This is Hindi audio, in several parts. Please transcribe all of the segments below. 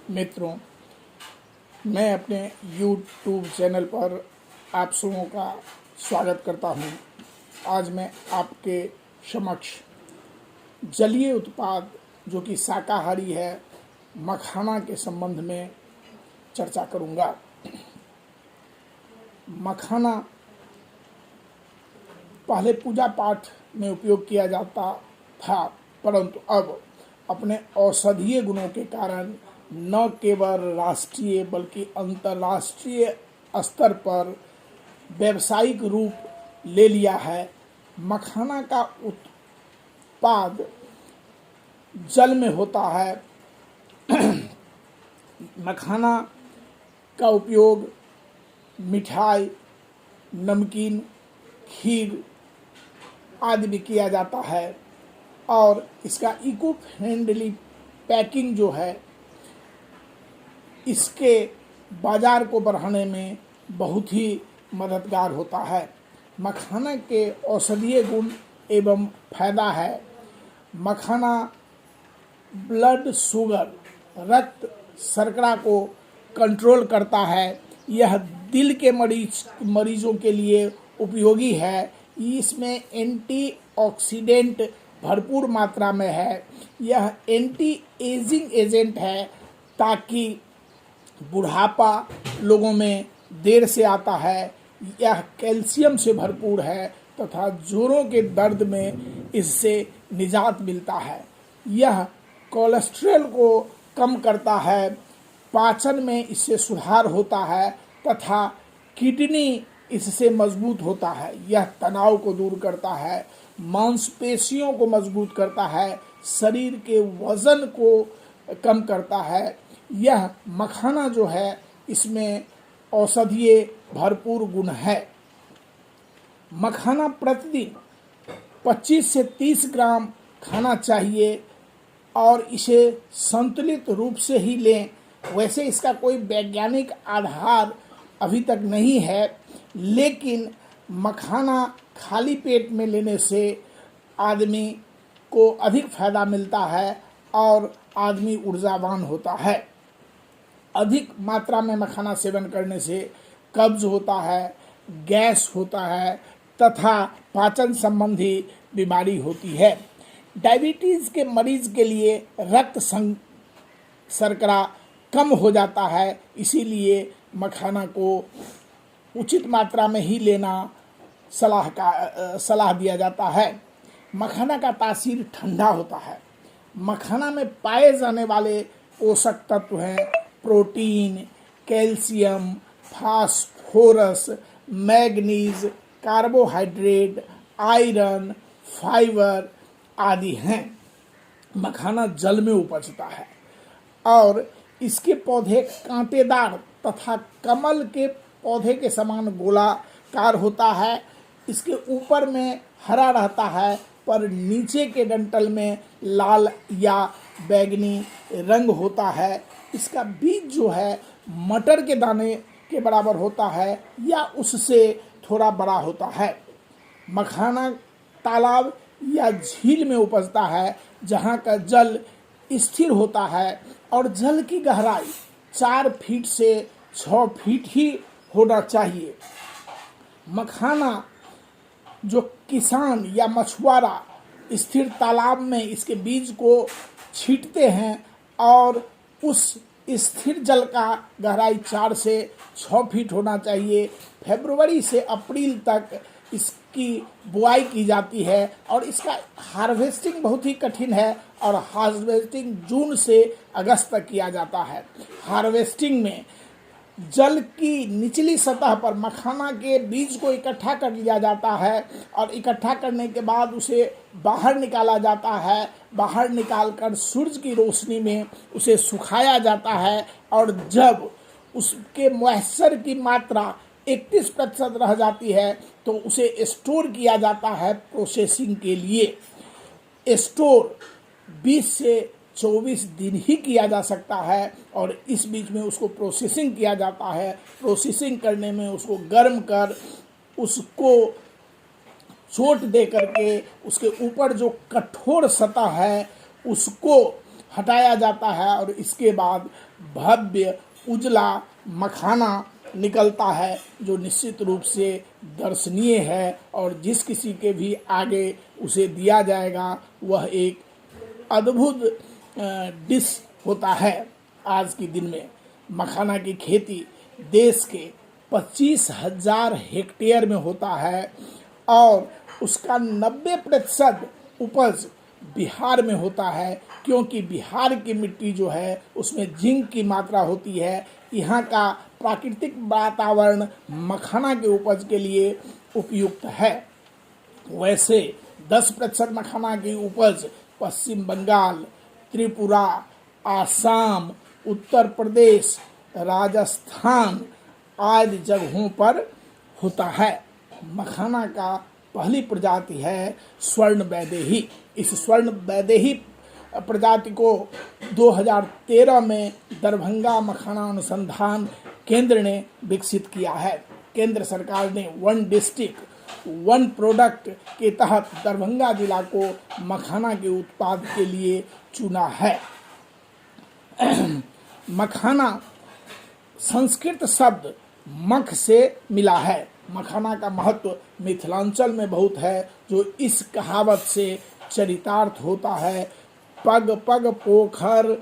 मित्रों, मैं अपने YouTube चैनल पर आप सबों का स्वागत करता हूं। आज मैं आपके समक्ष जलीय उत्पाद जो कि शाकाहारी है, मखाना के संबंध में चर्चा करूंगा। मखाना पहले पूजा पाठ में उपयोग किया जाता था, परंतु अब अपने औषधीय गुणों के कारण न केवल राष्ट्रीय बल्कि अंतर्राष्ट्रीय स्तर पर व्यावसायिक रूप ले लिया है। मखाना का उत्पाद जल में होता है। मखाना का उपयोग मिठाई, नमकीन, खीर आदि भी किया जाता है और इसका इको फ्रेंडली पैकिंग जो है, इसके बाजार को बढ़ाने में बहुत ही मददगार होता है। मखाना के औषधीय गुण एवं फायदा है। मखाना ब्लड शुगर, रक्त शर्करा को कंट्रोल करता है। यह दिल के मरीजों के लिए उपयोगी है। इसमें एंटीऑक्सीडेंट भरपूर मात्रा में है। यह एंटी एजिंग एजेंट है ताकि बुढ़ापा लोगों में देर से आता है। यह कैल्शियम से भरपूर है तथा जोड़ों के दर्द में इससे निजात मिलता है। यह कोलेस्ट्रॉल को कम करता है, पाचन में इससे सुधार होता है तथा किडनी इससे मजबूत होता है। यह तनाव को दूर करता है, मांसपेशियों को मजबूत करता है, शरीर के वजन को कम करता है। यह मखाना जो है, इसमें औषधीय भरपूर गुण है। मखाना प्रतिदिन 25 से 30 ग्राम खाना चाहिए और इसे संतुलित रूप से ही लें। वैसे इसका कोई वैज्ञानिक आधार अभी तक नहीं है, लेकिन मखाना खाली पेट में लेने से आदमी को अधिक फायदा मिलता है और आदमी ऊर्जावान होता है। अधिक मात्रा में मखाना सेवन करने से कब्ज होता है, गैस होता है तथा पाचन संबंधी बीमारी होती है। डायबिटीज़ के मरीज के लिए रक्त शर्करा कम हो जाता है, इसीलिए मखाना को उचित मात्रा में ही लेना सलाह दिया जाता है। मखाना का तासीर ठंडा होता है। मखाना में पाए जाने वाले पोषक तत्व हैं protein, calcium, phosphorus, manganese, carbohydrate, iron, fibre आदि हैं। मखाना जल में उपजता है और इसके पौधे कांटेदार तथा कमल के पौधे के समान गोलाकार होता है। इसके ऊपर में हरा रहता है पर नीचे के डंठल में लाल या बैंगनी रंग होता है। इसका बीज जो है मटर के दाने के बराबर होता है या उससे थोड़ा बड़ा होता है। मखाना तालाब या झील में उपजता है जहाँ का जल स्थिर होता है और जल की गहराई 4 फीट से 6 फीट ही होना चाहिए। मखाना जो किसान या मछुआरा स्थिर तालाब में इसके बीज को छींटते हैं और उस स्थिर जल का गहराई 4 से 6 फीट होना चाहिए। फरवरी से अप्रैल तक इसकी बुआई की जाती है और इसका हार्वेस्टिंग बहुत ही कठिन है और हार्वेस्टिंग जून से अगस्त तक किया जाता है। हार्वेस्टिंग में जल की निचली सतह पर मखाना के बीज को इकट्ठा कर लिया जाता है और इकट्ठा करने के बाद उसे बाहर निकाला जाता है। बाहर निकालकर सूरज की रोशनी में उसे सुखाया जाता है और जब उसके मॉइस्चर की मात्रा 31% रह जाती है तो उसे स्टोर किया जाता है प्रोसेसिंग के लिए। स्टोर 20 से 24 दिन ही किया जा सकता है और इस बीच में उसको प्रोसेसिंग किया जाता है। प्रोसेसिंग करने में उसको गर्म कर उसको चोट दे करके उसके ऊपर जो कठोर सतह है उसको हटाया जाता है और इसके बाद भव्य उजला मखाना निकलता है, जो निश्चित रूप से दर्शनीय है और जिस किसी के भी आगे उसे दिया जाएगा वह एक अद्भुत डिश होता है। आज के दिन में मखाना की खेती देश के 25,000 हेक्टेयर में होता है और उसका 90% उपज बिहार में होता है, क्योंकि बिहार की मिट्टी जो है उसमें जिंक की मात्रा होती है। यहाँ का प्राकृतिक वातावरण मखाना के उपज के लिए उपयुक्त है। वैसे 10% मखाना की उपज पश्चिम बंगाल, त्रिपुरा, आसाम, उत्तर प्रदेश, राजस्थान आदि जगहों पर होता है। मखाना का पहली प्रजाति है स्वर्ण वैदेही। इस स्वर्ण वैदेही प्रजाति को 2013 में दरभंगा मखाना अनुसंधान केंद्र ने विकसित किया है। केंद्र सरकार ने 1 डिस्ट्रिक्ट 1 प्रोडक्ट के तहत दरभंगा जिला को मखाना के उत्पाद के लिए चुना है। मखाना संस्कृत शब्द मख से मिला है। मखाना का महत्व मिथिलांचल में बहुत है, जो इस कहावत से चरितार्थ होता है, पग पग पोखर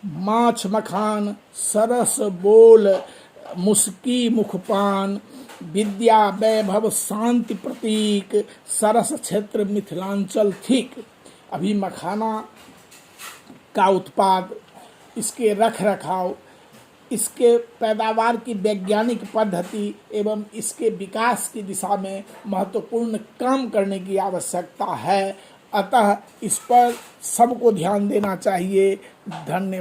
माछ मखान, सरस बोल मुस्की मुखपान, विद्या वैभव शांति प्रतीक, सरस क्षेत्र मिथिलांचल ठीक। अभी मखाना का उत्पाद, इसके रख रखाव, इसके पैदावार की वैज्ञानिक पद्धति एवं इसके विकास की दिशा में महत्वपूर्ण काम करने की आवश्यकता है। अतः इस पर सबको ध्यान देना चाहिए। धन्यवाद।